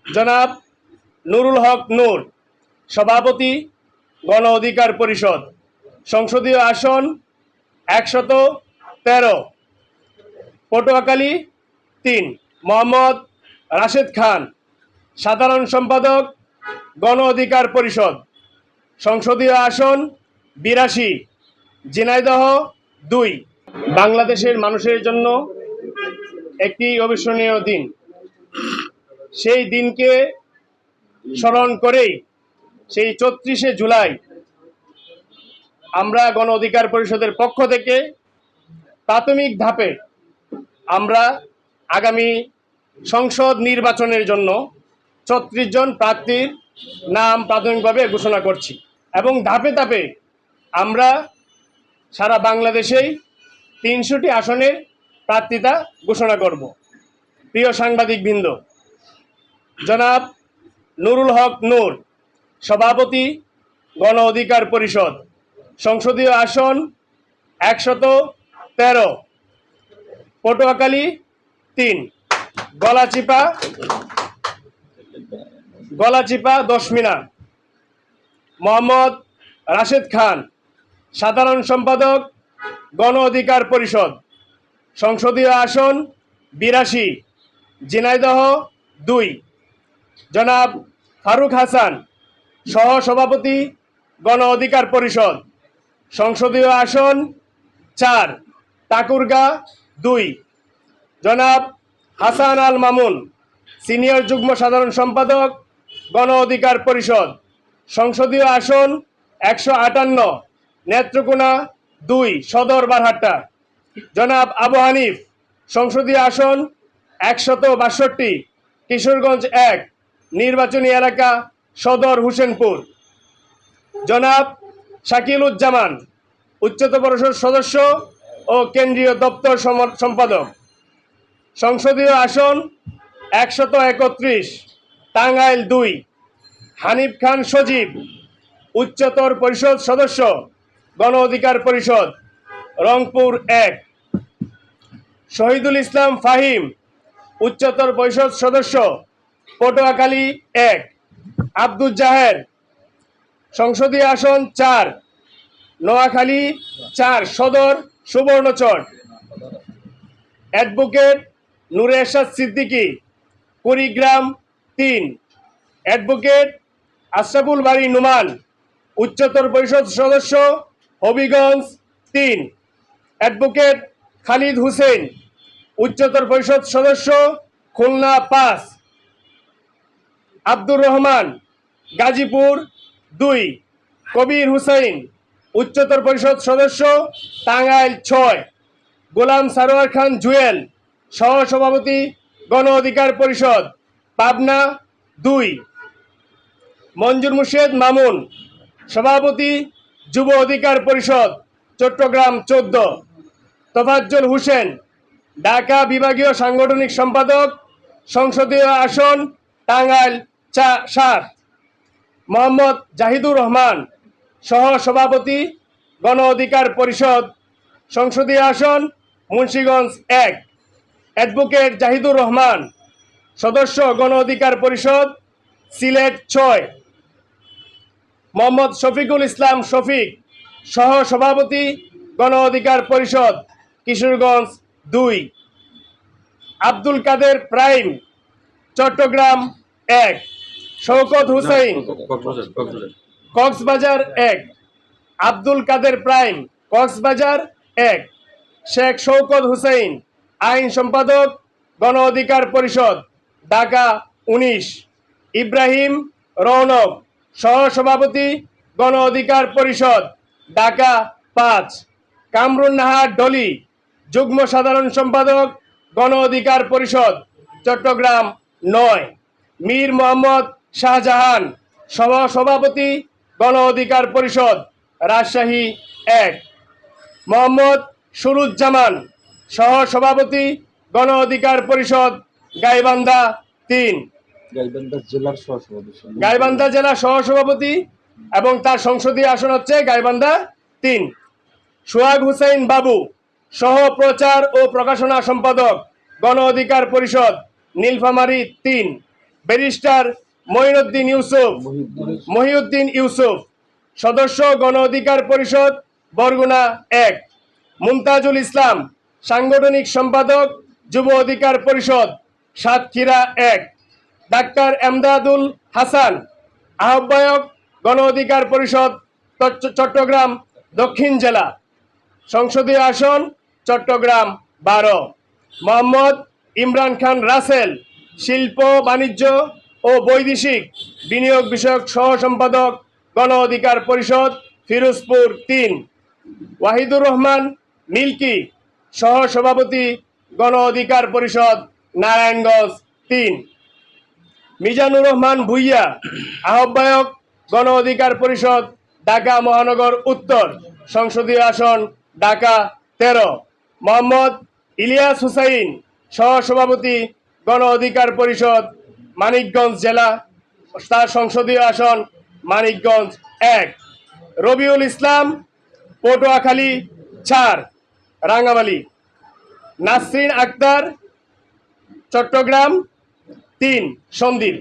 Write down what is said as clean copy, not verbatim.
জনাব নুরুল হক নূর, সভাপতি, গণ অধিকার পরিষদ, সংসদীয় আসন 113, পটুয়াখালী 3। মোহাম্মদ রাশেদ খান, সাধারণ সম্পাদক, গণ অধিকার পরিষদ, সংসদীয় আসন 82, ঝিনাইদহ 2। বাংলাদেশের মানুষের জন্য একটি অবিস্মরণীয় দিন। সেই দিনকে স্মরণ করেই সেই 34শে জুলাই আমরা গণ অধিকার পরিষদের পক্ষ থেকে প্রাথমিক ধাপে আমরা আগামী সংসদ নির্বাচনের জন্য 36 জন প্রার্থীর নাম প্রাথমিকভাবে ঘোষণা করছি এবং ধাপে ধাপে আমরা সারা বাংলাদেশেই 300টি আসনের প্রার্থিতা ঘোষণা করব। প্রিয় সাংবাদিকবৃন্দ, জনাব নুরুল হক নূর, সভাপতি, গণ অধিকার পরিষদ, সংসদীয় আসন 113, পটুয়াখালী 3। গলাচিপা 10 মিনা। মোহাম্মদ রাশেদ খান, সাধারণ সম্পাদক, গণ অধিকার পরিষদ, সংসদীয় আসন 82, ঝিনাইদহ 2। জনাব ফারুক হাসান, সহ সভাপতি, গণ অধিকার পরিষদ, সংসদীয় আসন 4, ঠাকুরগাঁ 2। জনাব হাসান আল মামুন, সিনিয়র যুগ্ম সাধারণ সম্পাদক, গণ অধিকার পরিষদ, সংসদীয় আসন 158, নেত্রকোনা 2, সদর বারহাট্টা। জনাব আবু হানিফ, সংসদীয় আসন 162, কিশোরগঞ্জ 1, নির্বাচনী এলাকা সদর হোসেনপুর। জনাব শাকিলুজ্জামান, উচ্চতর পরিষদ সদস্য ও কেন্দ্রীয় দপ্তর সম্পাদক, সংসদীয় আসন 131, টাঙ্গাইল 2। হানিফ খান সজীব, উচ্চতর পরিষদ সদস্য, গণ অধিকার পরিষদ, রংপুর 1। শহীদুল ইসলাম ফাহিম, উচ্চতর পরিষদ সদস্য, পটুয়াখালী 1। আব্দুল জাহের, সংসদীয় আসন 4, নোয়াখালী 4, সদর সুবর্ণচর। অ্যাডভোকেট নূরে এরশাদ সিদ্দিকী, কুড়িগ্রাম 3। অ্যাডভোকেট আশরাফুল বারী নুমান, উচ্চতর পরিষদ সদস্য, হবিগঞ্জ 3। অ্যাডভোকেট খালিদ হুসেন, উচ্চতর পরিষদ সদস্য, খুলনা 5। আব্দুর রহমান, গাজীপুর 2। কবির হুসাইন, উচ্চতর পরিষদ সদস্য, টাঙ্গাইল 6। গোলাম সারোয়ার খান জুয়েল, সহ সভাপতি, গণ অধিকার পরিষদ, পাবনা 2। মঞ্জুর মুর্শেদ মামুন, সভাপতি, যুব অধিকার পরিষদ, চট্টগ্রাম 14। তোফাজ্জল হোসেন, ঢাকা বিভাগীয় সাংগঠনিক সম্পাদক, সংসদীয় আসন টাঙ্গাইল 7। মোহাম্মদ জাহিদুর রহমান, সহ সভাপতি, গণ অধিকার পরিষদ, সংসদীয় আসন মুন্সিগঞ্জ 1। অ্যাডভোকেট জাহিদুর রহমান, সদস্য, গণ অধিকার পরিষদ, সিলেট 6। মোহাম্মদ শফিকুল ইসলাম শফিক, সহ সভাপতি, গণ অধিকার পরিষদ, কিশোরগঞ্জ 2। আব্দুল কাদের প্রাইম, চট্টগ্রাম 1। শওকত হুসাইন, কক্সবাজার 1। আব্দুল কাদের প্রাইম, কক্সবাজার 1। শেখ শওকত হুসাইন, আইন সম্পাদক, গণ অধিকার পরিষদ, ঢাকা 19। ইব্রাহিম রৌনক, সহ সভাপতি, গণ অধিকার পরিষদ, ঢাকা 5। কামরুন নাহার ডলি, যুগ্ম সাধারণ সম্পাদক, গণ অধিকার পরিষদ, চট্টগ্রাম 9। মীর মোহাম্মদ শাহজাহান, সহ সভাপতি, গণ অধিকার পরিষদ, রাজশাহী 1। মোহাম্মদ সুরুজ্জামান, সহ সভাপতি, গণ অধিকার পরিষদ, গাইবান্ধা 3। গাইবান্ধা জেলা সহসভাপতি এবং তার সংসদীয় আসন হচ্ছে গাইবান্ধা 3। সোহাগ হুসাইন বাবু, সহ প্রচার ও প্রকাশনা সম্পাদক, গণ অধিকার পরিষদ, নীলফামারী 3। ব্যারিস্টার মঈনুদ্দিন ইউসুফ মহিউদ্দিন ইউসুফ। সদস্য গণ অধিকার পরিষদ বরগুনা 1। মুমতাজুল ইসলাম সাংগঠনিক সম্পাদক যুব অধিকার পরিষদ সাতক্ষীরা 1। ডাক্তার এমদাদুল হাসান আহ্বায়ক গণ অধিকার পরিষদ চট্টগ্রাম দক্ষিণ জেলা। সংসদীয় আসন চট্টগ্রাম 12। মোহাম্মদ ইমরান খান রাসেল শিল্প বাণিজ্য ও বৈদেশিক বিনিয়োগ বিষয়ক সহ সম্পাদক গণ অধিকার পরিষদ ফিরোজপুর 3। ওয়াহিদুর রহমান মিল্কি সহ সভাপতি গণ অধিকার পরিষদ নারায়ণগঞ্জ 3। মিজানুর রহমান ভুইয়া আহ্বায়ক গণ অধিকার পরিষদ ঢাকা মহানগর উত্তর। সংসদীয় আসন ঢাকা 13। মোহাম্মদ ইলিয়াস হুসাইন সহ সভাপতি গণ অধিকার পরিষদ মানিকগঞ্জ জেলা, তার সংসদীয় আসন মানিকগঞ্জ 1। রবিউল ইসলাম পটুয়াখালী 4 রাঙ্গামালী। নাসরিন আক্তার চট্টগ্রাম 3 সন্দ্বীপ।